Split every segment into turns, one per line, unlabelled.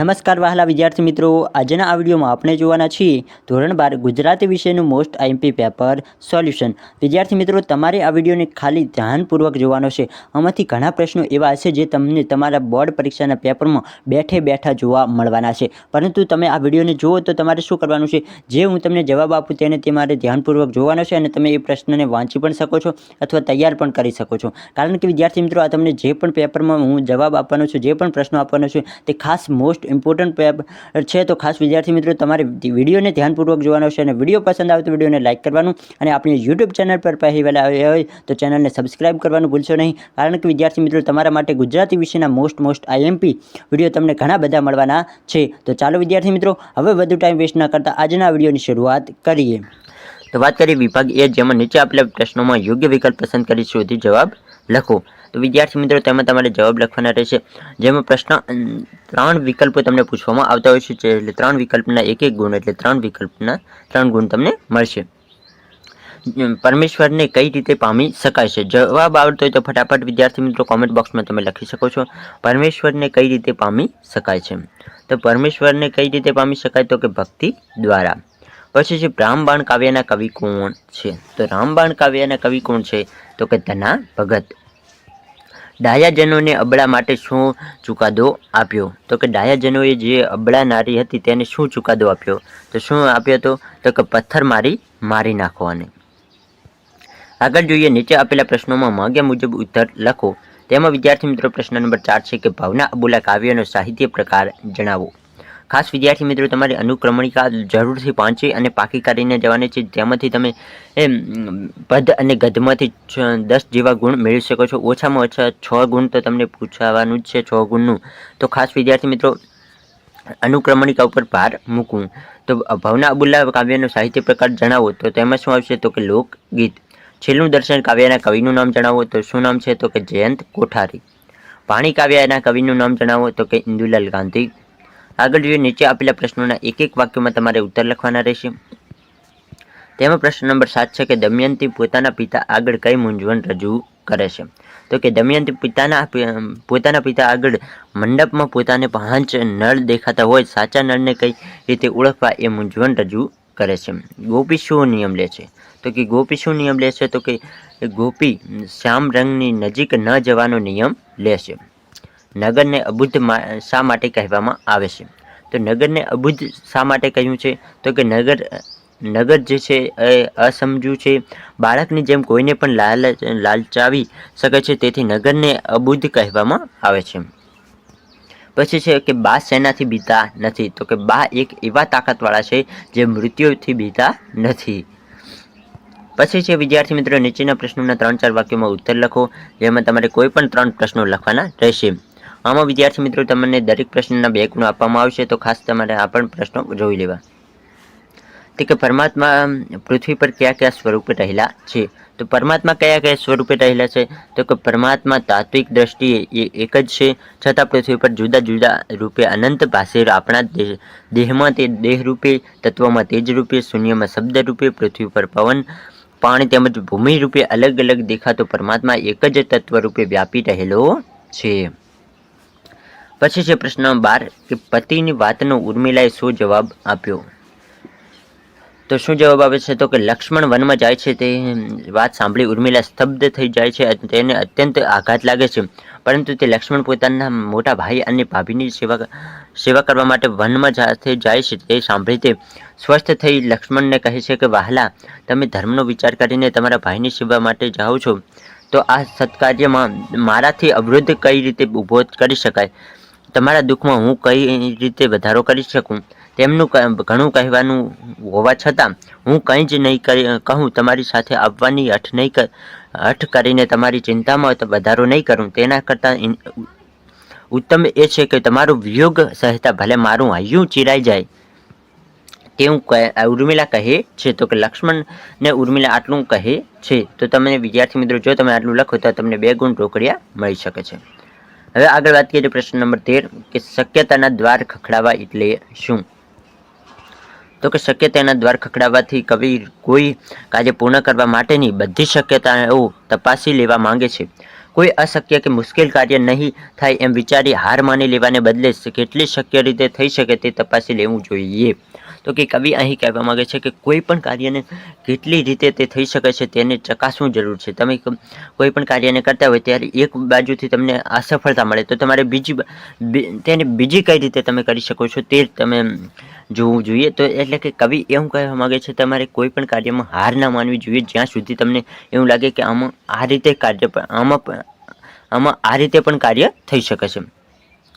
નમસ્કાર વહાલા વિદ્યાર્થી મિત્રો, આજના આ વિડીયોમાં આપણે જોવાના છીએ ધોરણ 12 ગુજરાતી વિષયનું મોસ્ટ આઈએમપી પેપર સોલ્યુશન। વિદ્યાર્થી મિત્રો, તમારે આ વિડીયોને ખાલી ધ્યાનપૂર્વક જોવાનો છે। આમાંથી ઘણા પ્રશ્નો એવા હશે જે તમને તમારા બોર્ડ પરીક્ષાના પેપરમાં બેઠે બેઠા જોવા મળવાના છે, પરંતુ તમે આ વિડીયોને જુઓ તો તમારે શું કરવાનું છે, જે હું તમને જવાબ આપું તેને તમારે ધ્યાનપૂર્વક જોવાનો છે અને તમે એ પ્રશ્નને વાંચી પણ શકો છો અથવા તૈયાર પણ કરી શકો છો। કારણ કે વિદ્યાર્થી મિત્રો, આ તમને જે પણ પેપરમાં હું જવાબ આપવાનો છું, જે પણ પ્રશ્નો આપવાનો છું, તે ખાસ મોસ્ટ ઇમ્પોર્ટન્ટ પેપર છે। તો ખાસ વિદ્યાર્થી મિત્રો, તમારે વિડીયોને ધ્યાનપૂર્વક જોવાનો છે અને વિડીયો પસંદ આવે તો વિડીયોને લાઇક કરવાનું અને આપણી યુટ્યુબ ચેનલ પર પહેલી વાર આવ્યા હોય તો ચેનલને સબસ્ક્રાઇબ કરવાનું ભૂલશો નહીં। કારણ કે વિદ્યાર્થી મિત્રો, તમારા માટે ગુજરાતી વિષયના મોસ્ટ આઈએમપી વિડીયો તમને ઘણા બધા મળવાના છે। તો ચાલો વિદ્યાર્થી મિત્રો, હવે વધુ ટાઈમ વેસ્ટ ન કરતા આજના વિડીયોની શરૂઆત કરીએ। તો વાત કરીએ વિભાગ એ, જેમાં નીચે આપેલા પ્રશ્નોમાં યોગ્ય વિકલ્પ પસંદ કરી શોધી જવાબ લખો। તો વિદ્યાર્થી મિત્રો, તેમાં તમારે જવાબ લખવાના રહેશે, જેમાં પ્રશ્ન 3 વિકલ્પો તમને પૂછવામાં આવતા હોય છે, એટલે 3 વિકલ્પના 1 ગુણ, એટલે 3 વિકલ્પના 3 ગુણ તમને મળશે। પરમેશ્વરને કઈ રીતે પામી શકાય છે? જવાબ આવડતો હોય તો ફટાફટ વિદ્યાર્થી મિત્રો કોમેન્ટ બોક્સમાં તમે લખી શકો છો, પરમેશ્વરને કઈ રીતે પામી શકાય છે। તો પરમેશ્વરને કઈ રીતે પામી શકાય? તો કે ભક્તિ દ્વારા। પછી છે રામબાણ કાવ્યના કવિ કોણ છે? તો રામબાણ કાવ્યના કવિ કોણ છે? તો કે ધના ભગત। ડાયાજનોને અબળા માટે શું ચુકાદો આપ્યો? તો કે ડાયાજનોએ જે અબળા નારી હતી તેને શું ચુકાદો આપ્યો? તો શું આપ્યો હતો? તો કે પથ્થર મારી નાખવાને। આગળ જોઈએ, નીચે આપેલા પ્રશ્નોમાં માંગ્યા મુજબ ઉત્તર લખો। તેમાં વિદ્યાર્થી મિત્રો પ્રશ્ન નંબર 4 છે કે ભાવના અબોલા કાવ્યનો સાહિત્ય પ્રકાર જણાવો। ખાસ વિદ્યાર્થી મિત્રો, તમારી અનુક્રમણિકા જરૂરથી વાંચી અને પાકી કરીને જવાની છે, જેમાંથી તમે પદ અને ગદ્યમાંથી 10 જેવા ગુણ મેળવી શકો છો। ઓછામાં ઓછા 6 ગુણ તો તમને પૂછાવાનું જ છે, 6 ગુણનું। તો ખાસ વિદ્યાર્થી મિત્રો, અનુક્રમણિકા ઉપર ભાર મૂકવું। તો ભાવના અબોલા કાવ્યનો સાહિત્ય પ્રકાર જણાવો, તો તેમાં શું આવશે? તો કે લોકગીત। છેલ્લું દર્શન કાવ્યના કવિનું નામ જણાવો, તો શું નામ છે? તો કે જયંત કોઠારી। પાણી કાવ્યના કવિનું નામ જણાવો, તો કે ઇન્દુલાલ ગાંધી। આગળ જોઈએ, નીચે આપેલા પ્રશ્નોના એક વાક્યમાં તમારે ઉત્તર લખવાના રહેશે। તેમાં પ્રશ્ન નંબર 7 છે કે દમયંતી પોતાના પિતા આગળ કઈ મૂંઝવણ રજૂ કરે છે? તો કે દમયંતી પોતાના પિતા આગળ મંડપમાં પોતાને 5 નળ દેખાતા હોય, સાચા નળને કઈ રીતે ઓળખવા એ મૂંઝવણ રજૂ કરે છે। ગોપી શું નિયમ લે છે? તો કે ગોપી શું નિયમ લે છે? તો કે ગોપી શ્યામ રંગની નજીક ન જવાનો નિયમ લે છે। નગરને અબુદ્ધ શા માટે કહેવામાં આવે છે? તો નગરને અબુદ્ધ શા માટે કહ્યું છે? તો કે નગર જે છે એ અસમજુ છે, બાળકની જેમ કોઈને પણ લાલચાવી શકે છે, તેથી નગરને અબુદ્ધ કહેવામાં આવે છે। પછી છે કે બા શેનાથી બીતા નથી? તો કે બા એક એવા તાકાતવાળા છે જે મૃત્યુથી બીતા નથી। પછી છે વિદ્યાર્થી મિત્રો, નીચેના પ્રશ્નોના 3-4 વાક્યોમાં ઉત્તર લખો, જેમાં તમારે કોઈ પણ 3 પ્રશ્નો લખવાના રહેશે। આમાં વિદ્યાર્થી મિત્રો, તમને દરેક પ્રશ્નના 2 ગુણ આપવામાં આવશે, તો ખાસ તમારે આ પણ પ્રશ્નો જોઈ લેવા। તો કે પરમાત્મા પૃથ્વી પર કયા કયા સ્વરૂપે રહેલા છે? તો પરમાત્મા કયા કયા સ્વરૂપે રહેલા છે? તો કે પરમાત્મા તાત્વિક દ્રષ્ટિએ એક જ છે, છતાં પૃથ્વી પર જુદા જુદા રૂપે અનંત ભાષે આપણા દેહમાં તે દેહ રૂપે, તત્વમાં તેજ રૂપે, શૂન્યમાં શબ્દ રૂપે, પૃથ્વી પર પવન, પાણી તેમજ ભૂમિ રૂપે અલગ અલગ દેખાતો પરમાત્મા એક જ તત્વ રૂપે વ્યાપી રહેલો છે। પછી છે પ્રશ્ન 12 કે પતિની વાતનો ઉર્મિલાએ શું જવાબ આપ્યો? તો શું જવાબ આવે છે? તો કે લક્ષ્મણ વનમાં જાય છે, તે વાત સાંભળી ઉર્મિલા સ્તબ્ધ થઈ જાય છે, તેને અત્યંત આઘાત લાગે છે, પરંતુ તે લક્ષ્મણ પોતાના મોટા ભાઈ અને ભાભીની સેવા કરવા માટે વનમાં સાથે જાય છે, તે સાંભળી તે સ્વસ્થ થઈ લક્ષ્મણને કહે છે કે વહાલા, તમે ધર્મનો વિચાર કરીને તમારા ભાઈની સેવા માટે જાઓ છો, તો આ સત્કાર્યમાં મારાથી અવરોધ કઈ રીતે ઊભો કરી શકાય? તમારા દુઃખમાં હું કઈ રીતે વધારો કરી શકું? તેમનું ઘણું કહેવાનું હોવા છતાં હું કંઈ જ નહીં કહું, તમારી સાથે આવવાની હઠ કરીને તમારી ચિંતામાં વધારો નહીં કરું, તેના કરતાં ઉત્તમ એ છે કે તમારો વિયોગ સહેતા ભલે મારું હૈયું ચીરાઈ જાય, તેવું ઉર્મિલા કહે છે। તો કે લક્ષ્મણને ઉર્મિલા આટલું કહે છે। તો તમે વિદ્યાર્થી મિત્રો, જો તમે આટલું લખો તો તમને 2 ગુણ રોકડિયા મળી શકે છે। હવે આગળ વાત કરીએ પ્રશ્ન નંબર 13 કે શક્યતાના દ્વાર ખખડાવવા એટલે શું? તો કે શક્યતાના દ્વાર ખખડાવવાથી કવિ કોઈ કાર્ય પૂર્ણ કરવા માટેની બધી શક્યતાઓ તપાસી લેવા માંગે છે, કોઈ અશક્ય કે મુશ્કેલ કાર્ય નહીં થાય એમ વિચારી હાર માની લેવાને બદલે કેટલી શક્ય રીતે થઈ શકે તે તપાસી લેવું જોઈએ. તો કે કવિ અહીં કહેવા માંગે છે કે કોઈ પણ કાર્યને કેટલી રીતે તે થઈ શકે છે તેને ચકાસવું જરૂર છે. તમે કોઈ પણ કાર્યને કરતા હોય ત્યારે એક બાજુથી તમને અસફળતા મળે તો તમારે તેને બીજી કઈ રીતે તમે કરી શકો છો તે તમે જોવું જોઈએ. તો એટલે કે કવિ એવું કહેવા માંગે છે તમારે કોઈ પણ કાર્યમાં હાર ના માનવી જોઈએ જ્યાં સુધી તમને એવું લાગે કે આમાં આ રીતે આ રીતે પણ કાર્ય થઈ શકે છે,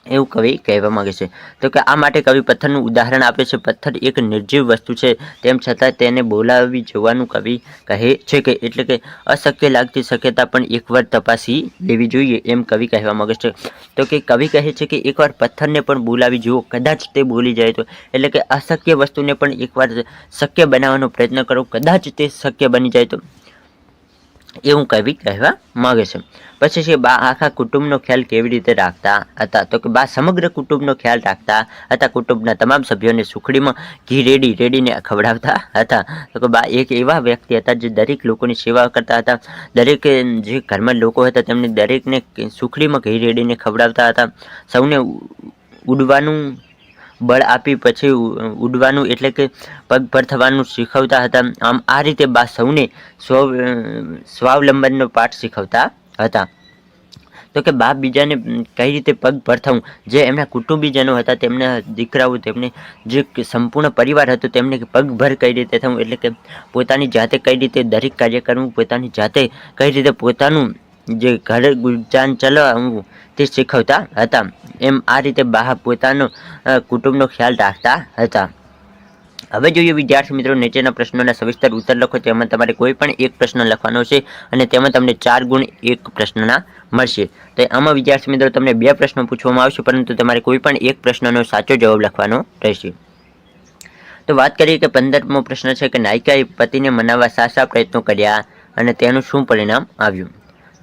એવું કવિ કહેવા માંગે છે. તો કે આ માટે કવિ પથ્થરનું ઉદાહરણ આપે છે. પથ્થર એક નિર્જીવ વસ્તુ છે, તેમ છતાં તેને બોલાવી જોવાનું કવિ કહે છે કે એટલે કે અશક્ય લાગતી શક્યતા પણ એકવાર તપાસી લેવી જોઈએ એમ કવિ કહેવા માંગે છે. તો કે કવિ કહે છે કે એકવાર પથ્થરને પણ બોલાવી જુઓ, કદાચ તે બોલી જાય તો. એટલે કે અશક્ય વસ્તુને પણ એકવાર શક્ય બનાવવાનો પ્રયત્ન કરો, કદાચ તે શક્ય બની જાય તો, એવું કવિ કહેવા માંગે છે. પછી છે બા આખા કુટુંબનો ખ્યાલ કેવી રીતે રાખતા હતા. તો કે બા સમગ્ર કુટુંબનો ખ્યાલ રાખતા હતા. કુટુંબના તમામ સભ્યોને સુખડીમાં ઘી રેડીને ખવડાવતા હતા. તો કે બા એક એવા વ્યક્તિ હતા જે દરેક લોકોની સેવા કરતા હતા. દરેક જે ઘરમાં લોકો હતા તેમને દરેકને સુખડીમાં ઘી રેડીને ખવડાવતા હતા. સૌને ઉડવાનું બળ આપી પછી ઉડવાનું એટલે કે પગભર થવાનું શીખવતા હતા. આમ આ રીતે બા સૌને સ્વાવલંબનનો પાઠ શીખવતા હતા. તો કે બાપ બીજાને કઈ રીતે પગભર થવું, જે એમના કુટુંબીજનો હતા, તેમના દીકરાઓ, તેમને જે સંપૂર્ણ પરિવાર હતો તેમને પગભર કઈ રીતે થવું એટલે કે પોતાની જાતે કઈ રીતે દરેક કાર્ય કરવું, પોતાની જાતે કઈ રીતે પોતાનું જે ઘર ગુજાન ચલાવવું તે શીખવતા હતા. એમ આ રીતે બા પોતાનો કુટુંબનો ખ્યાલ રાખતા હતા. હવે જોઈએ વિદ્યાર્થી મિત્રો, નીચેના પ્રશ્નોના સવિસ્તર ઉત્તર લખો. તેમાં તમારે કોઈ પણ એક પ્રશ્ન લખવાનો છે અને તેમાં તમને 4 ગુણ એક પ્રશ્નના મળશે. તો આમાં વિદ્યાર્થી મિત્રો તમને 2 પ્રશ્નો પૂછવામાં આવશે, પરંતુ તમારે કોઈ પણ એક પ્રશ્નનો સાચો જવાબ લખવાનો રહેશે. તો વાત કરીએ કે 15મો પ્રશ્ન છે કે નાયિકાએ પતિને મનાવવા શા પ્રયત્નો કર્યા અને તેનું શું પરિણામ આવ્યું.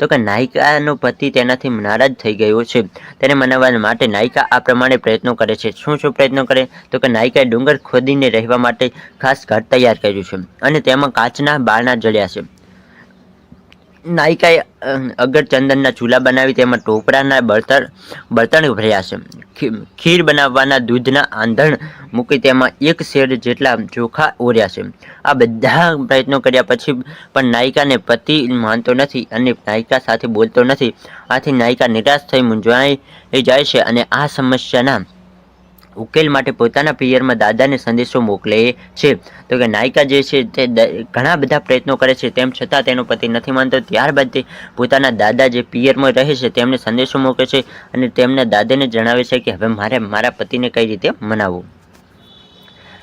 તો કે નાયિકાનો પતિ તેનાથી નારાજ થઈ ગયો છે. તેને મનાવવા માટે નાયિકા આ પ્રમાણે પ્રયત્નો કરે છે. શું પ્રયત્નો કરે? તો કે નાયિકાએ ડુંગર ખોદીને રહેવા માટે ખાસ ઘર તૈયાર કર્યું છે અને તેમાં કાચના બારણા જડ્યા છે. નાયિકાએ અગર ચંદનના ચૂલા બનાવી તેમાં ટોપરાના બળતણ ભર્યા છે. ખીર બનાવવાના દૂધના આંધણ મૂકી તેમાં 1 શેર જેટલા ચોખા ઓર્યા છે. આ બધા પ્રયત્નો કર્યા પછી પણ નાયિકાને પતિ માનતો નથી અને નાયિકા સાથે બોલતો નથી. આથી નાયિકા નિરાશ થઈ મૂંઝાઈ જાય છે અને આ સમસ્યાના ઉકેલ માટે પોતાના પિયરમાં દાદાને સંદેશો મોકલે છે. તો કે નાયિકા જે છે તે ઘણા બધા પ્રયત્નો કરે છે, તેમ છતાં તેનો પતિ નથી માનતો. ત્યારબાદ તે પોતાના દાદા જે પિયરમાં રહે છે તેમને સંદેશો મોકલે છે અને તેમના દાદાને જણાવે છે કે હવે મારે મારા પતિને કઈ રીતે મનાવવું.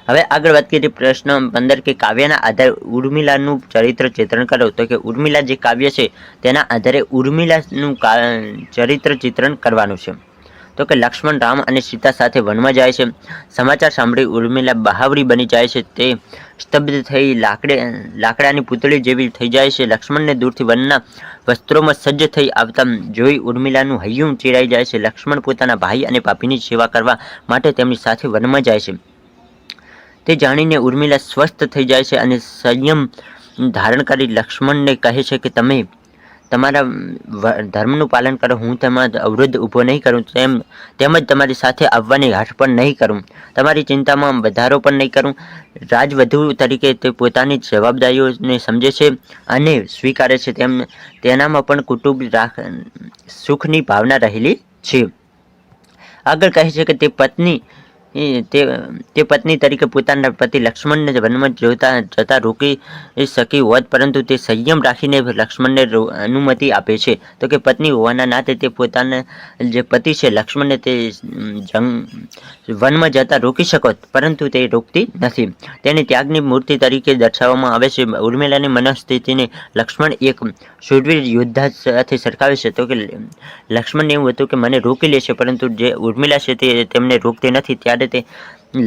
હવે આગળ વાત કરીએ પ્રશ્ન 15 કે કાવ્યના આધારે ઉર્મિલાનું ચરિત્ર ચિત્રણ કરો. તો કે ઉર્મિલા જે કાવ્ય છે તેના આધારે ઉર્મિલાનું ચરિત્ર ચિત્રણ કરવાનું છે. તો કે લક્ષ્મણ રામ અને સીતા સાથે વનમાં જાય છે. સમાચાર સાંભળી ઉર્મિલા બહાવરી બની જાય છે. તે સ્તબ્ધ થઈ લાકડાની પૂતળી જેવી થઈ જાય છે. લક્ષ્મણને દૂરથી વનના વસ્ત્રોમાં સજ્જ થઈ આવતા જોઈ ઉર્મિલાનું હૈયું ચીરાઈ જાય છે. લક્ષ્મણ પોતાના ભાઈ અને ભાભીની સેવા કરવા માટે તેમની સાથે વનમાં જાય છે. તે જાણીને ઉર્મિલા સ્વસ્થ થઈ જાય છે અને સંયમ ધારણ કરી લક્ષ્મણને કહે છે કે તમે તમારા ધર્મનું પાલન કરો, હું તમારા અવરોધ ઊભો નહીં કરું, તેમજ તમારી સાથે આવવાની હાથ પણ નહીં કરું, તમારી ચિંતામાં વધારો પણ નહીં કરું. રાજવધુ તરીકે તે પોતાની જવાબદારીઓને સમજે છે અને સ્વીકારે છે. તેનામાં પણ કુટુંબ સુખની ભાવના રહેલી છે. આગળ કહે છે કે તે પત્ની તરીકે પોતાના પતિ લક્ષ્મણને વનમાં જતા રોકી શકી હોત, પરંતુ તે સંયમ રાખીને લક્ષ્મણને અનુમતિ આપે છે. તો કે પત્ની હોવાના નાતે તે પોતાના જે પતિ છે લક્ષ્મણને તે વનમાં જતા રોકી શકત, પરંતુ તે રોકતી નથી. તેને ત્યાગની મૂર્તિ તરીકે દર્શાવવામાં આવે છે. ઉર્મિલાની મનસ્થિતિને લક્ષ્મણ એક શૂરવીર યોદ્ધા સાથે સરખાવે છે. તો કે લક્ષ્મણને એવું હતું કે મને રોકી લે છે, પરંતુ જે ઉર્મિલા છે તે તેમને રોકતી નથી. ત્યારે તે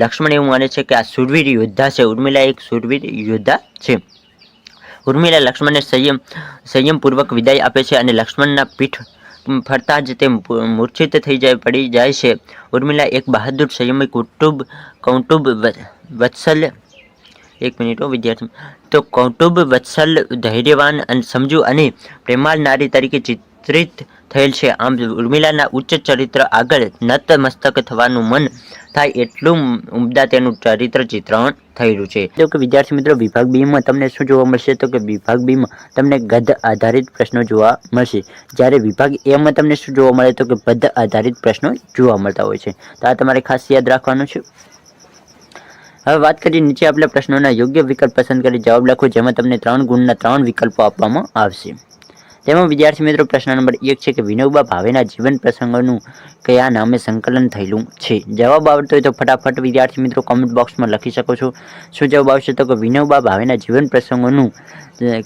લક્ષ્મણ એવું માને છે કે આ શૂરવીર યોદ્ધા છે. ઉર્મિલા એક શૂરવીર યોદ્ધા છે. ઉર્મિલા લક્ષ્મણને સંયમપૂર્વક વિદાય આપે છે અને લક્ષ્મણના પીઠ ફરતા જ તે મૂર્છિત પડી જાય છે. ઉર્મિલા એક બહાદુર સંયમી કૌટુંબ વત્સલ વિદ્યાર્થી તો કૌટુંબ વત્સલ, ધૈર્યવાન અને સમજુ અને પ્રેમાળ નારી તરીકે ચિત્રિત થયેલ છે. આમ ઉર્મિલાના ઉચ્ચ ચરિત્ર આગળ નતમસ્તક થવાનું મન થાય એટલું ઉમદા તેનું ચરિત્ર ચિત્રણ થયેલું છે. તો કે વિદ્યાર્થી મિત્રો વિભાગ બી માં તમને શું જોવા મળશે? તો કે વિભાગ બી માં તમને ગદ્ય આધારિત પ્રશ્નો જોવા મળશે. જ્યારે વિભાગ એ માં તમને શું જોવા મળે? તો કે પદ્ય આધારિત પ્રશ્નો જોવા મળતા હોય છે. તો આ તમારે ખાસ યાદ રાખવાનું છે. હવે વાત કરીએ નીચે આપેલા પ્રશ્નોના યોગ્ય વિકલ્પ પસંદ કરી જવાબ લખો, જેમાં તમને 3 ગુણના 3 વિકલ્પો આપવામાં આવશે. તેમાં વિદ્યાર્થી મિત્રો પ્રશ્ન નંબર 1 છે કે વિનોબા ભાવેના જીવન પ્રસંગોનું કયા નામે સંકલન થયેલું છે? જવાબ આવડતો હોય તો ફટાફટ વિદ્યાર્થી મિત્રો કોમેન્ટ બોક્સમાં લખી શકો છો. શું જવાબ આવશે? તો કે વિનોબા ભાવેના જીવન પ્રસંગોનું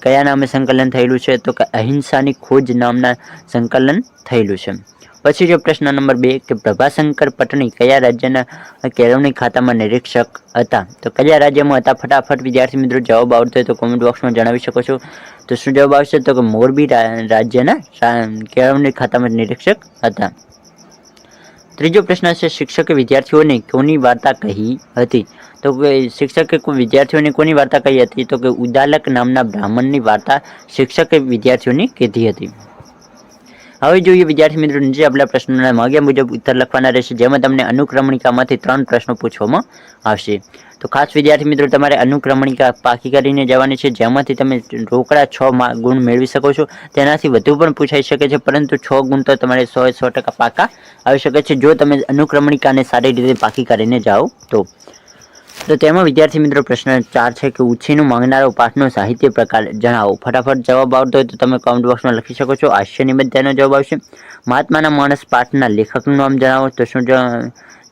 કયા નામે સંકલન થયેલું છે? તો કે અહિંસાની ખોજ નામના સંકલન થયેલું છે. પછી જો પ્રશ્ન નંબર 2 કે પ્રભાશંકર પટણી કયા રાજ્યના કેળવણી ખાતામાં નિરીક્ષક હતા? તો કયા રાજ્યમાં હતા? ફટાફટ વિદ્યાર્થી મિત્રો જવાબ આવડતો હોય તો કોમેન્ટ બોક્સમાં જણાવી શકો છો. તો શું જવાબ આવશે? તો કે મોરબી રાજ્યના કેળવણી ખાતામાં નિરીક્ષક હતા. ત્રીજો પ્રશ્ન છે શિક્ષકે વિદ્યાર્થીઓને કોની વાર્તા કહી હતી? તો કે શિક્ષકે વિદ્યાર્થીઓને કોની વાર્તા કહી હતી? તો કે ઉદાલક નામના બ્રાહ્મણની વાર્તા શિક્ષકે વિદ્યાર્થીઓને કીધી હતી. હવે જોઈએ વિદ્યાર્થી મિત્રો નીચે આપેલા પ્રશ્નોના માગ્યા મુજબ ઉત્તર લખવાના રહેશે, જેમાં તમને અનુક્રમણિકામાંથી 3 પ્રશ્નો પૂછવામાં આવશે. તો ખાસ વિદ્યાર્થી મિત્રો તમારે અનુક્રમણિકા પાકી કરીને જવાની છે, જેમાંથી તમે રોકડા 6 ગુણ મેળવી શકો છો. તેનાથી વધુ પણ પૂછાઈ શકે છે, પરંતુ 6 ગુણ તો તમારે 100% પાકા આવી શકે છે જો તમે અનુક્રમણિકાને સારી રીતે પાકી કરીને જાઓ તો. તો તેમાં વિદ્યાર્થી મિત્રો પ્રશ્ન 4 છે કે ઉછીનું માંગનારો પાઠનો સાહિત્ય પ્રકાર જણાવો. ફટાફટ જવાબ આવતો હોય તો તમે કોમેન્ટ બોક્સમાં લખી શકો છો. હાસ્ય નિબંધ તેનો જવાબ આવશે. મહાત્માના માણસ પાઠના લેખકનું નામ જણાવો. તો શું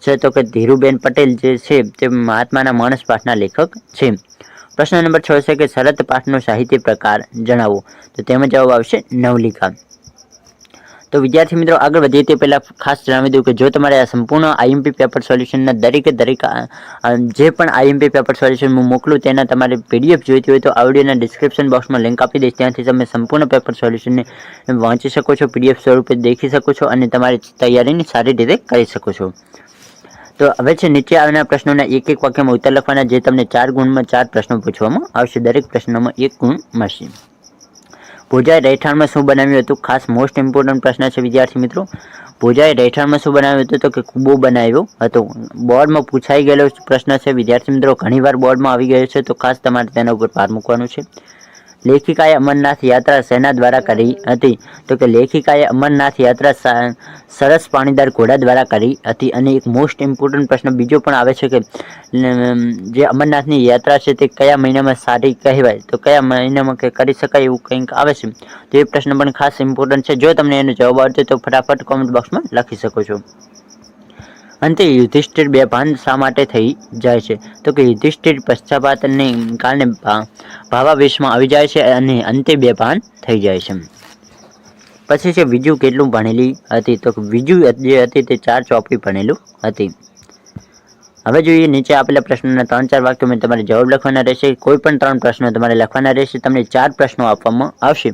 છે? તો કે ધીરુબેન પટેલ જે છે તે મહાત્માના માણસ પાઠના લેખક છે. પ્રશ્ન નંબર 6 છે કે શરત પાઠનો સાહિત્ય પ્રકાર જણાવો. તો તેમાં જવાબ આવશે નવલિકા. તો વિદ્યાર્થી મિત્રો આગળ વધીએ તે પહેલાં ખાસ જણાવી દઉં કે જો તમારે આ સંપૂર્ણ આઈએમપી પેપર સોલ્યુશનના દરેક જે પણ આઈએમપી પેપર સોલ્યુશન હું મોકલું તેના તમારે પીડીએફ જોઈતી હોય તો આ વિડીયોના ડિસ્ક્રિપ્શન બોક્સમાં લિંક આપી દઈશ. ત્યાંથી તમે સંપૂર્ણ પેપર સોલ્યુશનને વાંચી શકો છો, પીડીએફ સ્વરૂપે દેખી શકો છો અને તમારી તૈયારીની સારી રીતે કરી શકો છો. તો હવે છે નીચે આવેલા પ્રશ્નોના એક વાક્યમાં ઉત્તર લખવાના, જે તમને 4 ગુણમાં 4 પ્રશ્નો પૂછવામાં આવશે. દરેક પ્રશ્નમાં 1 ગુણ મળશે. ભોજાએ રહેઠાણમાં શું બનાવ્યું હતું? ખાસ મોસ્ટ ઇમ્પોર્ટન્ટ પ્રશ્ન છે વિદ્યાર્થી મિત્રો. ભોજાએ રહેઠાણમાં શું બનાવ્યું હતું? તો કે કૂબો બનાવ્યો હતો. બોર્ડમાં પૂછાઈ ગયેલો પ્રશ્ન છે વિદ્યાર્થી મિત્રો, ઘણીવાર બોર્ડમાં આવી ગયો છે, તો ખાસ તમારે તેના ઉપર ભાર મૂકવાનું છે. લેખિકાએ અમરનાથ યાત્રા શેના દ્વારા કરી હતી? તો કે લેખિકાએ અમરનાથ યાત્રા સરસ પાણીદાર ઘોડા દ્વારા કરી હતી. અને એક મોસ્ટ ઇમ્પોર્ટન્ટ પ્રશ્ન બીજો પણ આવે છે કે જે અમરનાથની યાત્રા છે તે કયા મહિનામાં સારી કહેવાય? તો કયા મહિનામાં કરી શકાય એવું કંઈક આવે છે, તો એ પ્રશ્ન પણ ખાસ ઇમ્પોર્ટન્ટ છે. જો તમને એનો જવાબ આવડતો તો ફટાફટ કોમેન્ટ બોક્સમાં લખી શકો છો. અંતે યુધિષ્ઠિર બેભાન શા માટે થઈ જાય છે? તો કે યુધિષ્ઠિર પશ્ચાતાપને કારણે ભાવાવેશમાં આવી જાય છે અને અંતે બેભાન થઈ જાય છે. પછી છે વિજુ કેટલું ભણેલી હતી? તો વિજુ જે હતી તે 4 ચોપડી ભણેલું હતી. હવે જોઈએ નીચે આપેલા પ્રશ્નોના 3-4 વાક્યોમાં તમારે જવાબ લખવાના રહેશે. કોઈ પણ 3 પ્રશ્નો તમારે લખવાના રહેશે. તમને 4 પ્રશ્નો આપવામાં આવશે,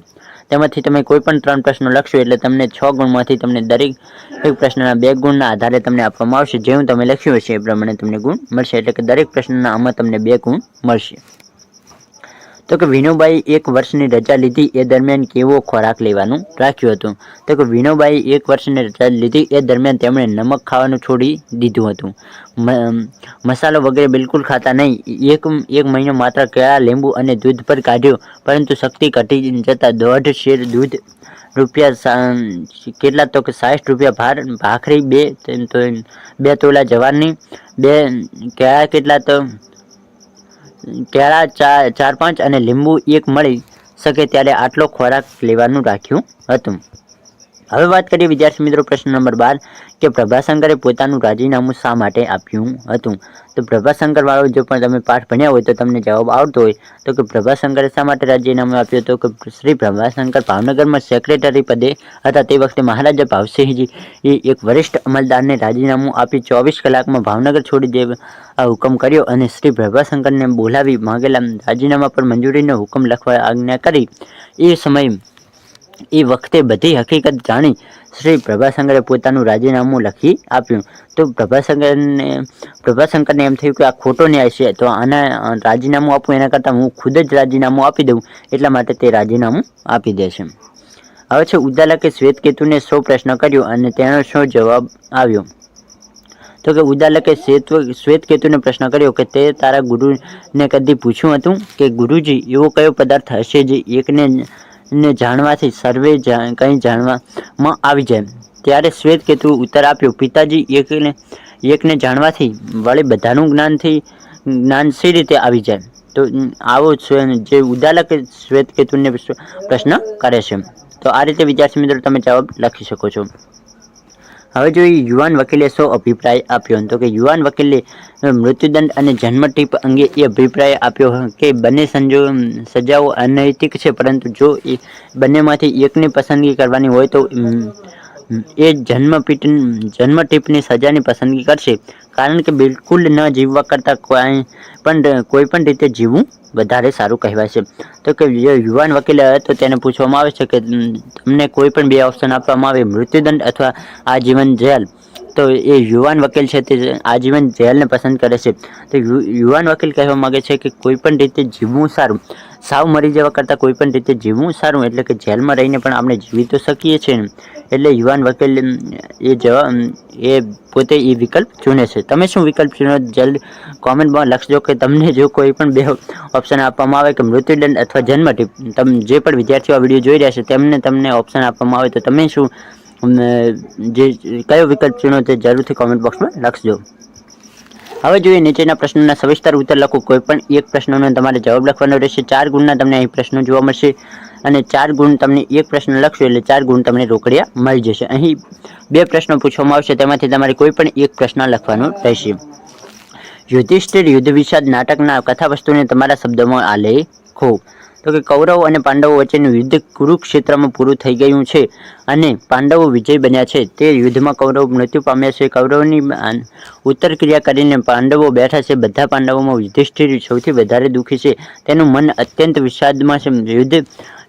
તેમાંથી તમે કોઈ પણ 3 પ્રશ્નો લખશો એટલે તમને 6 ગુણમાંથી તમને દરેક એક પ્રશ્નના 2 ગુણના આધારે તમને આપવામાં આવશે. જેવું તમે લખ્યું હશે એ પ્રમાણે તમને ગુણ મળશે, એટલે કે દરેક પ્રશ્નના આમાં તમને 2 ગુણ મળશે. તો કે વિનોબાએ 1 વર્ષની રજા લીધી એ દરમિયાન કેવો ખોરાક લેવાનું રાખ્યું હતું? તો કે વિનોબાએ 1 વર્ષની રજા લીધી એ દરમિયાન તેમણે નમક ખાવાનું છોડી દીધું હતું, મસાલો વગેરે બિલકુલ ખાતા નહીં. એક મહિનો માત્ર કેળા, લીંબુ અને દૂધ પર કાઢ્યો, પરંતુ શક્તિ ઘટી જતાં 1.5 શેર દૂધ, રૂપિયા કેટલા? તો કે 60 રૂપિયા ભાખરી, 2 તોલા જવારની, 2 કેળા કેટલા? તો કેળા 4-5 અને લીંબુ 1 મળી શકે ત્યારે આટલો ખોરાક લેવાનું રાખ્યું હતું. હવે વાત કરીએ વિદ્યાર્થી મિત્રો પ્રશ્ન નંબર 12 કે પ્રભાશંકરે પોતાનું રાજીનામું શા માટે આપ્યું હતું? તો પ્રભાશંકર વાળો જો પણ તમે પાઠ ભણ્યા હોય તો તમને જવાબ આવડતો હોય તો કે પ્રભાશંકરે શા માટે રાજીનામું આપ્યું? તો કે શ્રી પ્રભાશંકર ભાવનગરમાં સેક્રેટરી પદે હતા તે વખતે મહારાજા ભાવસિંહજી એ એક વરિષ્ઠ અમલદારને રાજીનામું આપી 24 કલાકમાં ભાવનગર છોડી દેવા હુકમ કર્યો અને શ્રી પ્રભાશંકરને બોલાવી માંગેલા રાજીનામા પર મંજૂરીનો હુકમ લખવા આજ્ઞા કરી. એ વખતે બધી હકીકત જાણી શ્રી પ્રભાશંકરે પોતાનું રાજીનામું લખી આપ્યું. તો પ્રભાશંકરને એમ થયું કે આ ખોટો ન્યાય છે, તો આના રાજીનામું આપું એના કરતાં હું ખુદ જ રાજીનામું આપી દઉં, એટલા માટે તે રાજીનામું આપી દેશે. હવે છે ઉદાલકે શ્વેતકેતુને 100 પ્રશ્ન કર્યો અને તેનો શું જવાબ આવ્યો? તો કે ઉદાલકે શ્વેતકેતુને પ્રશ્ન કર્યો કે તે તારા ગુરુને કદી પૂછ્યું હતું કે ગુરુજી એવો કયો પદાર્થ હશે જે એકને જાણવાથી સર્વે કંઈ જાણવામાં આવી જાય? ત્યારે શ્વેતકેતુએ ઉત્તર આપ્યો, પિતાજી, એકને જાણવાથી વળી બધાનું જ્ઞાન સી રીતે આવી જાય? તો આવો જે ઉદાલક શ્વેતકેતુને પ્રશ્ન કરે છે. તો આ રીતે વિદ્યાર્થી મિત્રો તમે જવાબ લખી શકો છો. હવે જોઈએ યુવાન વકીલે શો અભિપ્રાય આપ્યો? તો કે યુવાન વકીલે મૃત્યુદંડ અને જન્મ ટીપ અંગે એ અભિપ્રાય આપ્યો કે બંને સજાઓ અનૈતિક છે, પરંતુ જો એ બંનેમાંથી એકની પસંદગી કરવાની હોય તો એ જન્મ ટીપની સજાની પસંદગી કરશે, કારણ કે બિલકુલ ન જીવવા કરતાં કોઈ પણ રીતે જીવવું વધારે સારું કહેવાય છે. તો કે યુવાન વકીલ તો તેને પૂછવામાં આવે છે કે તમને કોઈ પણ બે ઓપ્શન આપવામાં આવે, મૃત્યુદંડ અથવા આજીવન જેલ, તો એ યુવાન વકીલ છે તે આજીવન જેલને પસંદ કરે છે. તો યુવાન વકીલ કહેવા માગે છે કે કોઈ પણ રીતે જીવવું સારું, સાવ મરી જવા કરતાં કોઈ પણ રીતે જીવવું સારું, એટલે કે જેલમાં રહીને પણ આપણે જીવી તો શકીએ છીએ ને. એટલે યુવાન વકીલ એ પોતે એ વિકલ્પ ચૂને છે. તમે શું વિકલ્પ ચૂનો? જલ્દી કોમેન્ટમાં લખજો કે તમને જો કોઈ પણ બે ઓપ્શન આપવામાં આવે કે મૃત્યુદંડ અથવા જન્મટીપ, તમે જે પણ વિદ્યાર્થીઓ આ વિડીયો જોઈ રહ્યા છે તમને ઓપ્શન આપવામાં આવે તો તમે શું કયો વિકલ્પ ચૂનો તે જરૂરથી કોમેન્ટ બોક્સમાં લખજો. હવે જોઈએ નીચેના પ્રશ્નોના સવિસ્તર ઉત્તર લખો. કોઈ પણ એક પ્રશ્નનો તમારે જવાબ લખવાનો રહેશે. 4 ગુણના તમને અહીં પ્રશ્નો જોવા મળશે અને 4 ગુણ તમને એક પ્રશ્ન લખશો એટલે 4 ગુણ તમને રોકડિયા મળી જશે. અહીં 2 પ્રશ્નો પૂછવામાં આવશે, તેમાંથી તમારે કોઈ પણ એક પ્રશ્ન લખવાનો રહેશે. યુધિષ્ઠિર યુદ્ધ વિષાદ નાટકના કથાવસ્તુને તમારા શબ્દોમાં આલેખો. તો કે કૌરવ અને પાંડવો વચ્ચેનું યુદ્ધ કુરુક્ષેત્રમાં પૂરું થઈ ગયું છે અને પાંડવો વિજય બન્યા છે. તે યુદ્ધમાં કૌરવ મૃત્યુ પામ્યા છે. કૌરવની ઉત્તર ક્રિયા કરીને પાંડવો બેઠા છે. બધા પાંડવોમાં યુધિષ્ઠિર સૌથી વધારે દુઃખી છે. તેનું મન અત્યંત વિષાદમાં છે.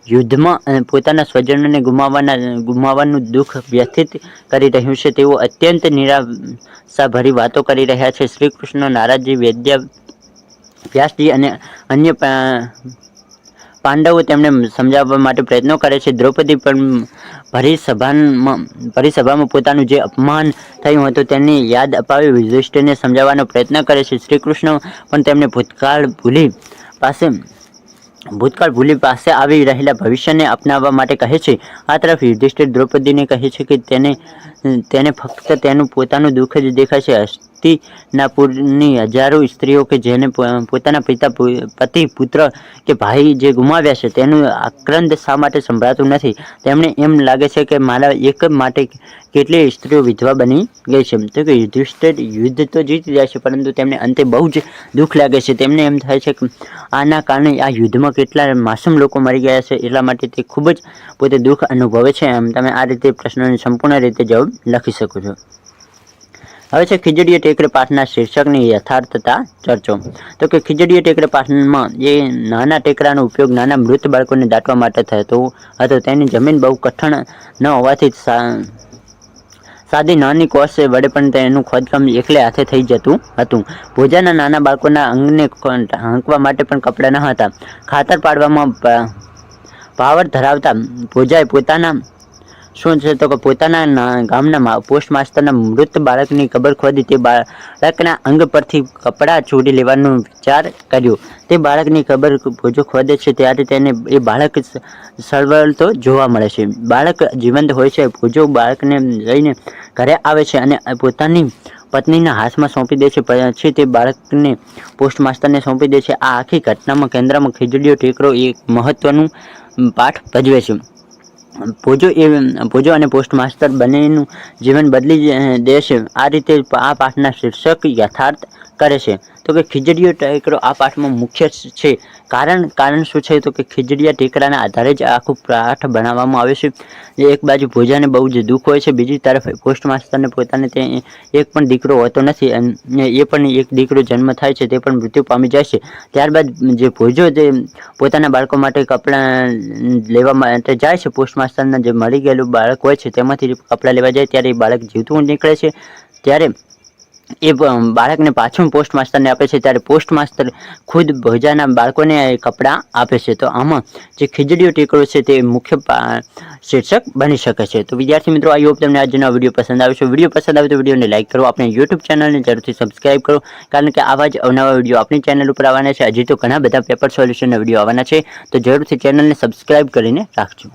યુદ્ધમાં પોતાના સ્વજનોને ગુમાવવાનું દુઃખ વ્યથિત કરી રહ્યું છે. તેઓ અત્યંત નિરાશાભરી વાતો કરી રહ્યા છે. શ્રી કૃષ્ણ, નારદજી, વ્યાસજી અને અન્ય પાંડવો તેમને સમજાવવા માટે પ્રયત્નો કરે છે. દ્રૌપદી પણ ભરી સભામાં પોતાનું જે અપમાન થયું હતું તેની યાદ અપાવી યુધિષ્ઠિરને સમજાવવાનો પ્રયત્ન કરે છે. શ્રી કૃષ્ણ પણ તેમને ભૂતકાળ ભૂલી પાસે આવી રહેલા ભવિષ્યને અપનાવવા માટે કહે છે. આ તરફ યુધિષ્ઠિર દ્રૌપદીને કહે છે કે તેને ફક્ત તેનું પોતાનું દુઃખ જ દેખાય છે. હસ્તિનાપુરની હજારો સ્ત્રીઓ કે જેને પોતાના પતિ, પુત્ર કે ભાઈ જે ગુમાવ્યા છે તેનું આક્રંદ શા માટે સંભળાતું નથી? તેમને એમ લાગે છે કે મારા એક માટે કેટલીય સ્ત્રીઓ વિધવા બની ગઈ છે. તો કે યુધિષ્ઠિર યુદ્ધ તો જીતી જાય છે, પરંતુ તેમને અંતે બહુ જ દુઃખ લાગે છે. તેમને એમ થાય છે કે આના કારણે આ યુદ્ધમાં કેટલા માસૂમ લોકો મરી ગયા છે, એટલા માટે તે ખૂબ જ પોતે દુઃખ અનુભવે છે. એમ તમે આ રીતે પ્રશ્નોને સંપૂર્ણ રીતે જવાબ લખી શકો છો. હવે છે ખીજડીએ ટેકરે પાઠના શીર્ષકની યથાર્થતા ચર્ચો. તો કે ખીજડીએ ટેકરે પાઠમાં એ નાના ટેકરાનો ઉપયોગ નાના મૃત બાળકોને દાટવા માટે થતો હતો. તેની જમીન બહુ કઠણ ન હોવાથી સાદી નાની કોસ વડે પણ તેનું ખોદકામ એકલે હાથે થઈ જતું હતું. ભોજાના નાના બાળકોના અંગને ઢાંકવા માટે પણ કપડાં ન હતા. ખાતર પાડવામાં પાવર ધરાવતા ભોજાએ પોતાના ગામના પોસ્ટ માસ્ટરના મૃત બાળકની કબર ખોદી તે બાળકના અંગ પરથી કપડાં ચોરી લેવાનો વિચાર કર્યો. તે બાળકની કબર ભોજો ખોદે છે ત્યારે તેને એ બાળક સળવળતો જોવા મળે છે. બાળક જીવંત હોય છે. ભોજો બાળકને લઈને ઘરે આવે છે અને પોતાની પત્નીના હાથમાં સોંપી દે છે. પછી તે બાળકને પોસ્ટ માસ્ટરને સોંપી દે છે. આ આખી ઘટનામાં કેન્દ્રમાં ખીજડીયો ટેકરો એક મહત્વનું પાઠ ભજવે છે. ભોજો અને પોસ્ટ માસ્ટર બંનેનું જીવન બદલી દે છે. આ રીતે આ પાઠના શીર્ષક યથાર્થ કરે છે. તો કે ખીજડીયો ટેકરો આ પાઠમાં મુખ્ય છે. કારણ શું છે? તો કે ખીજડીયા ટેકરાના આધારે જ આખું પાઠ બનાવવામાં આવે છે. એક બાજુ ભોજાને બહુ જ દુઃખ હોય છે, બીજી તરફ પોસ્ટ માસ્ટરને પોતાને તે એક પણ દીકરો હોતો નથી. એ પણ એક દીકરો જન્મ થાય છે, તે પણ મૃત્યુ પામી જાય છે. ત્યારબાદ જે ભોજો જે પોતાના બાળકો માટે કપડાં લેવા માટે જાય છે, પોસ્ટ માસ્ટરના જે મળી ગયેલું બાળક હોય છે તેમાંથી કપડાં લેવા જાય ત્યારે એ બાળક જીવતું નીકળે છે. ત્યારે
એ બાળકને પાછું પોસ્ટ માસ્ટરને આપે છે, ત્યારે પોસ્ટ માસ્ટર ખુદ ભોજાના બાળકોને કપડાં આપે છે. તો આમાં જે ખીજડીયો ટેકરો છે તે મુખ્ય શીર્ષક બની શકે છે. તો વિદ્યાર્થી મિત્રો, આઈ હોપ તમને આજનો વિડીયો પસંદ આવે છે. વિડીયો પસંદ આવે તો વિડીયોને લાઈક કરો, આપણે યુટ્યુબ ચેનલને જરૂરથી સબસ્ક્રાઈબ કરો, કારણ કે આવા જ અવનવા વિડીયો આપણી ચેનલ ઉપર આવવાના છે. હજી તો ઘણા બધા પેપર સોલ્યુશનના વિડીયો આવવાના છે, તો જરૂરથી ચેનલને સબસ્ક્રાઈબ કરીને રાખજો.